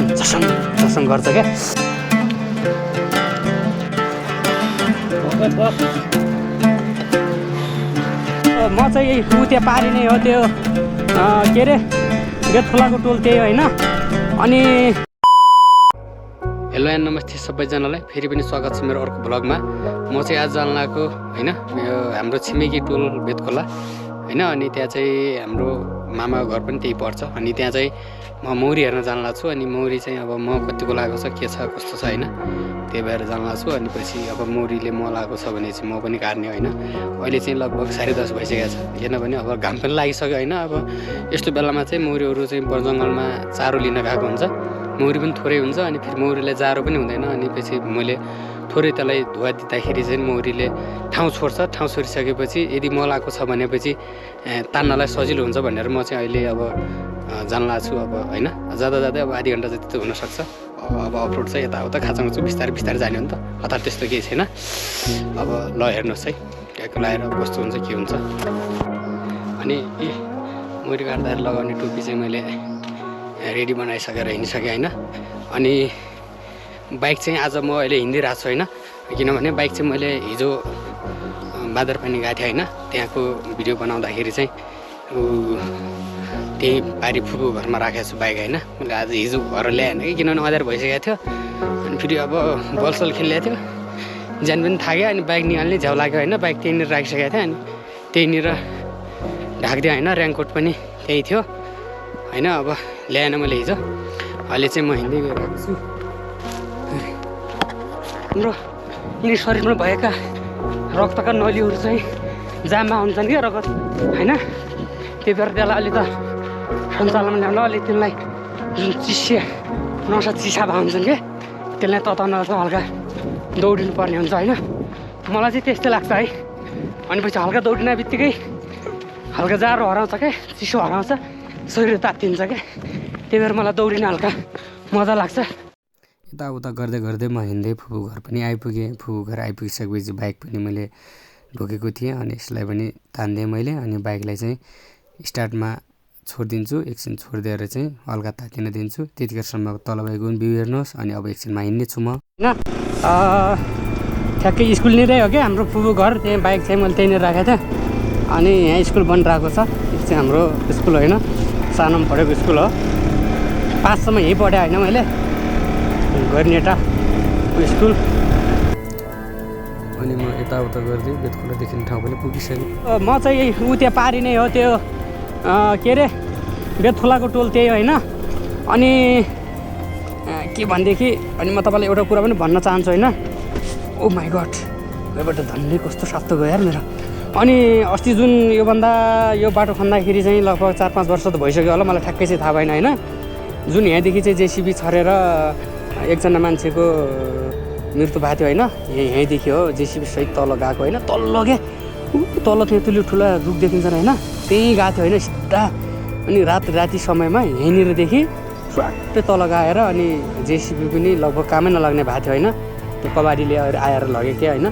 मन झसङ गर्छ क्या। म चाहिँ यही त्यहाँ पारी नै हो, त्यो के अरे बेतखोलाको टोल त्यही होइन। अनि हेलो एन्ड नमस्ते सबैजनालाई, फेरि पनि स्वागत छ मेरो अर्को भ्लगमा। म चाहिँ आज जान लागेको होइन, यो हाम्रो छिमेकी टोल बेतखोला होइन। अनि त्यहाँ चाहिँ हाम्रो मामाको घर पनि त्यही पर्छ। अनि त्यहाँ चाहिँ म मौरी हेर्न जान लाग्छु। अनि मौरी चाहिँ अब म कतिको लागेको छ, के छ कस्तो छ होइन, त्यही भएर जान लाग्छु। अनि पछि अब मौरीले म लगाएको छ भने चाहिँ म पनि काट्ने होइन। अहिले चाहिँ लगभग 10:30 भइसकेको छ, किनभने अब घाम पनि लागिसक्यो होइन। अब यस्तो बेलामा चाहिँ मौरीहरू चाहिँ जङ्गलमा चारो लिन गएको हुन्छ। मौरी पनि थोरै हुन्छ, अनि फेरि मौरीलाई जाडो पनि हुँदैन। अनि पछि मैले थोरै त्यसलाई धुवा दिँदाखेरि चाहिँ मौरीले ठाउँ छोड्छ। ठाउँ छोडिसकेपछि यदि मलाएको छ भनेपछि तान्नलाई सजिलो हुन्छ भनेर म चाहिँ अहिले अब जान लाग्छु अब होइन। जाँदा जाँदै अब आधी घन्टा जति त हुनसक्छ। अब अफरोड चाहिँ यताउता खाँचाउँछु, बिस्तारै बिस्तारै जाने हो नि त, हतार त्यस्तो केही छैन। अब ल हेर्नुहोस् है ट्याक्क लगाएर कस्तो हुन्छ के हुन्छ। अनि मौरी काट्दाखेरि लगाउने टोपी चाहिँ मैले रेडी बनाइसकेर हिँडिसकेँ होइन। अनि बाइक चाहिँ आज म अहिले हिँडिरहेको छु होइन, किनभने बाइक चाहिँ मैले हिजो बादरपानी गएको थिएँ होइन। त्यहाँको भिडियो बनाउँदाखेरि चाहिँ त्यही पारी फुपू घरमा राखेको छु बाइक होइन। मैले आज हिजो घर ल्याएन कि, किनभने अँध्यार भइसकेको थियो। अनि फेरि अब बलसल खेलिरहेको थियो, ज्यान पनि थाक्यो। अनि बाइक निकाल्ने झ्याउ लाग्यो होइन। बाइक त्यहीँनिर राखिसकेको थिएँ, अनि त्यहीँनिर ढाकिदियो होइन। रेनकोट पनि त्यही थियो होइन। अब ल्याएन मैले हिजो। अहिले चाहिँ म हिँड्दै गइरहेको छु। हाम्रो यिनी शरीरमा भएका रक्तका नलीहरू चाहिँ जाममा हुन्छन् क्या रगत होइन। त्यही भएर त्यसलाई अलि त सञ्चालनमा ल्याउन अलि त्यसलाई जुन चिस्से नसा चिसा भए हुन्छन् क्या, त्यसलाई तताउन चाहिँ हल्का दौडिनु पर्ने हुन्छ होइन। मलाई चाहिँ त्यस्तै लाग्छ है। अनि पछि हल्का दौडिने बित्तिकै हल्का जाडो हराउँछ क्या, चिसो हराउँछ, शरीर तात्तिन्छ क्या। त्यही भएर मलाई दौडिन हल्का मजा लाग्छ। यताउता गर्दै गर्दै म हिँड्दै फुपू घर पनि आइपुगेँ। फुपू घर आइपुगिसकेपछि बाइक पनि मैले ढोकेको थिएँ। अनि यसलाई पनि तान्दिएँ मैले। अनि बाइकलाई चाहिँ स्टार्टमा छोडिदिन्छु, एकछिन छोडिदिएर चाहिँ हल्का तातिन दिन्छु। त्यतिखेरसम्म तल भएको पनि भ्यू हेर्नुहोस्। अनि अब एकछिनमा हिँड्ने छु म होइन। ठ्याक्कै स्कुलनिरै हो क्या हाम्रो फुपू घर। त्यहाँ बाइक चाहिँ मैले त्यहीँनिर राखेको थिएँ। अनि यहाँ स्कुल बनिरहेको छ। यो चाहिँ हाम्रो स्कुल होइन, सानोमा पढेको स्कुल हो। 5 सम्म यहीँ पढेँ होइन मैले, गर्नेटा स्कुल। अनि म यताउता गर्दै बेतखोला देखिने ठाउँ पनि पुगिसकेँ। म चाहिँ यही त्यहाँ पारी नै हो, त्यो के अरे बेतखोलाको टोल त्यही होइन। अनि के भनेदेखि अनि म तपाईँलाई एउटा कुरा पनि भन्न चाहन्छु होइन। ओ माई गड, योबाट धन्नै कस्तो सातो गयो यार मेरो। अनि अस्ति जुन यो बाटो खन्दाखेरि चाहिँ लगभग 4-5 वर्ष त भइसक्यो होला, मलाई ठ्याक्कै चाहिँ थाहा भएन होइन। जुन यहाँदेखि चाहिँ जेसिबी छरेर एकजना मान्छेको मृत्यु भएको थियो होइन। यहीँदेखि हो जेसिबी सहित तल गएको होइन। तल्लो क्या तल त्यहाँ ठुला रुख देखिन्छन् होइन, त्यहीँ गएको थियो होइन सिधा। अनि राति समयमा यहीँनिरदेखि स्वाटै तल गएर अनि जेसिबी पनि लगभग कामै नलाग्ने भएको थियो होइन। त्यो कबाडीले आएर लग्यो क्या होइन।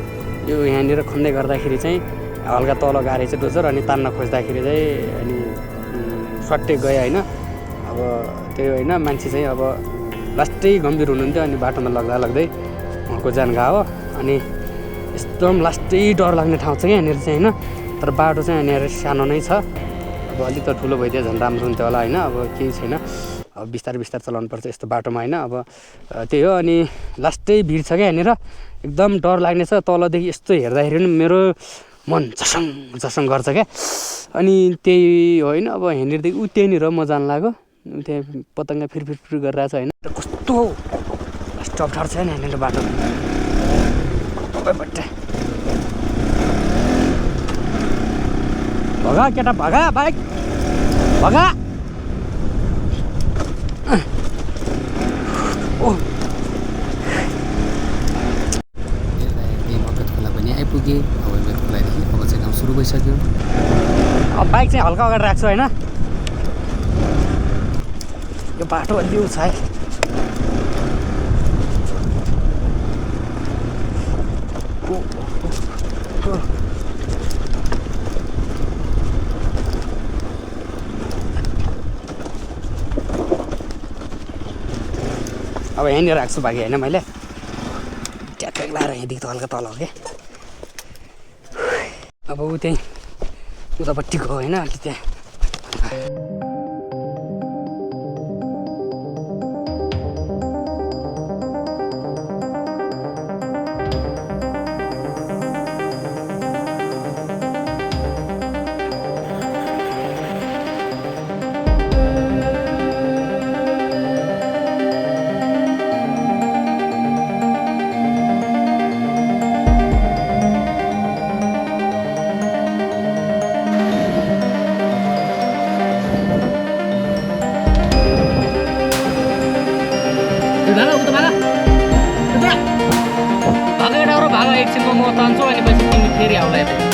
यो यहाँनिर खन्दै गर्दाखेरि चाहिँ हल्का तल गाडी चाहिँ डोजर, अनि तान्न खोज्दाखेरि चाहिँ अनि स्वाट्टै गयो होइन। अब त्यही होइन, मान्छे चाहिँ अब लास्टै गम्भीर हुनुहुन्थ्यो। अनि बाटोमा लाग्दै उहाँको ज्यान गयो। अनि एकदम लास्टै डर लाग्ने ठाउँ छ क्या यहाँनिर चाहिँ होइन। तर बाटो चाहिँ यहाँनिर सानो नै छ। अब अलिक त ठुलो भइदियो झन् राम्रो हुन्थ्यो होला होइन। अब केही छैन, अब बिस्तारै चलाउनु पर्छ यस्तो बाटोमा होइन। अब त्यही हो। अनि लास्टै भिड छ क्या यहाँनिर, एकदम डर लाग्ने छ। तलदेखि यस्तो हेर्दाखेरि पनि मेरो मन झसङ गर्छ क्या। अनि त्यही होइन, अब यहाँनिरदेखि त्यहीँनिर म जान लाग्यो। त्यहाँ पतङ्ग फिर गरिरहेको छ होइन। कस्तो स्टप ठाउँ छ नि यहाँनिर बाटो। भगा केटा भगा, बाइक भगा। बेतखोला पनि आइपुगेँ। अब बेतखोलादेखि अब चाहिँ काम सुरु भइसक्यो। अब बाइक चाहिँ हल्का अगाडि राख्छु होइन। यो बाटो अलि छ है। अब यहीँनिर राख्छु बाँकी होइन मैले ट्याक्कै लाएर यहाँदेखि त हल्का तल हो क्या अब ऊ त्यहीँ उतापट्टिको होइन अलि त्यहाँ एकछिनमा म तान्छु अनि पछि तिमी फेरि आउला यता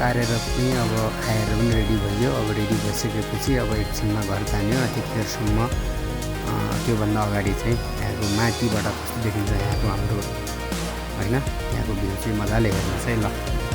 कार्यरत पनि अब खाएर पनि रेडी भयो अब रेडी भइसकेपछि अब एकछिनमा घर जाने हो त्यतिखेरसम्म त्योभन्दा अगाडि चाहिँ यहाँको माथिबाट कस्तो देखिन्छ यहाँको हाम्रो होइन यहाँको भ्यू चाहिँ मजाले हेर्नुहोस् है ल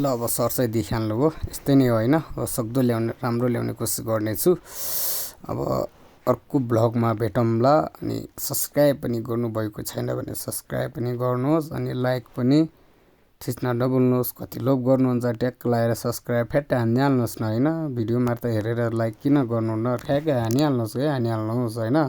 अब सर चाहिँ देखिहाल्नु भयो यस्तै नै हो होइन सक्दो ल्याउने राम्रो ल्याउने कोसिस गर्नेछु अब अर्को ब्लगमा भेटौँला अनि सब्स्क्राइब पनि गर्नुभएको छैन भने सब्स्क्राइब पनि गर्नुहोस् अनि लाइक पनि थिच्न नभुल्नुहोस् कति लोभ गर्नुहुन्छ ट्याक लगाएर सब्स्क्राइब फ्याट्ट हानिहाल्नुहोस् न होइन भिडियोमा त हेरेर लाइक किन गर्नु न ठ्याक्कै हानिहाल्नुहोस् है हानिहाल्नुहोस् होइन